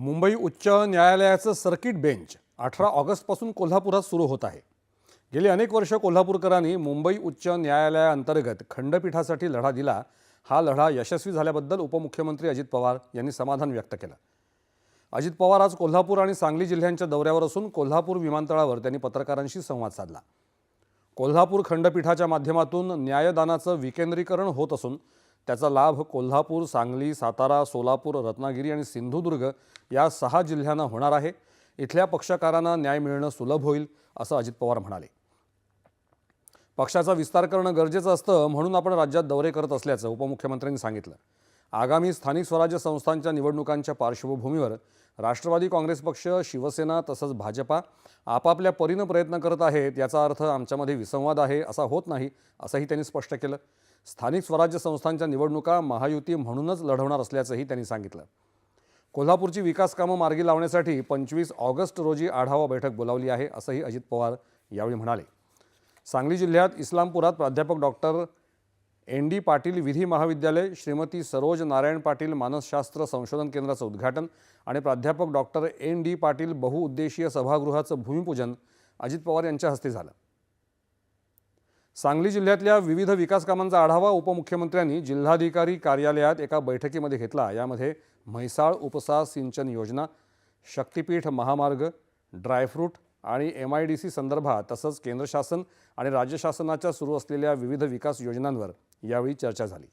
मुंबई उच्च न्यायालयाचं circuit bench 18 ऑगस्टपासून कोल्हापुरात सुरू होत आहे। गेली अनेक वर्ष कोल्हापूरकरांनी मुंबई उच्च न्यायालयाअंतर्गत खंडपीठासाठी लढा दिला। हा लढा यशस्वी झाल्याबद्दल उपमुख्यमंत्री अजित पवार यांनी समाधान व्यक्त केलं। अजित पवार आज कोल्हापूर आणि सांगली जिल्ह्यांच्या दौऱ्यावर असून कोल्हापूर विमानतळावर त्यांनी पत्रकारांशी संवाद साधला। कोल्हापूर खंडपीठाच्या माध्यमातून न्यायदानाचं विकेंद्रीकरण होत असून त्याचा लाभ कोल्हापूर, सांगली, सातारा, सोलापूर, रत्नागिरी आणि सिंधुदुर्ग या 6 जिल्ह्यांना होणार आहे। इथल्या पक्षकारांना न्याय मिळणं सुलभ होईल असं अजित पवार म्हणाले। पक्षाचा विस्तार करणं गरजेचं असतं म्हणून आपण राज्यात दौरे करत असल्याचं उपमुख्यमंत्र्यांनी सांगितलं। आगामी स्थानिक स्वराज्य संस्थांच्या निवडणुकांच्या पार्श्वभूमीवर राष्ट्रवादी काँग्रेस पक्ष, शिवसेना तसंच भाजपा आपापल्या परीने प्रयत्न करत आहेत। याचा अर्थ आमच्यामध्ये विसंवाद आहे असा होत नाही असंही त्यांनी स्पष्ट केलं। स्थानिक स्वराज्य संस्थांच्या निवडणुका महायुती म्हणूनच लढवणार असल्याचंही त्यांनी सांगितलं। कोल्हापूरची विकास कामं मार्गी लावण्यासाठी 25 ऑगस्ट रोजी आढावा बैठक बोलावली आहे असंही अजित पवार यावेळी म्हणाले। सांगली जिल्ह्यात इस्लामपुरात प्राध्यापक डॉक्टर एन.डी. पाटील विधी महाविद्यालय, श्रीमती सरोज नारायण पाटील मानसशास्त्र संशोधन केंद्राचं उद्घाटन आणि प्राध्यापक डॉक्टर एन.डी. पाटील बहुउद्देशीय सभागृहाचं भूमिपूजन अजित पवार यांच्या हस्ते झालं। सांगली जिल्ह्यातल्या विविध विकास कामांचा आढावा उपमुख्यमंत्र्यांनी जिल्हाधिकारी कार्यालयात एका बैठकीमध्ये घेतला। यामध्ये म्हैसाळ उपसा सिंचन योजना, शक्तीपीठ महामार्ग, ड्रायफ्रूट आणि MIDC संदर्भात तसंच केंद्र शासन आणि राज्य शासनाच्या सुरू असलेल्या विविध विकास योजनांवर यावेळी चर्चा झाली।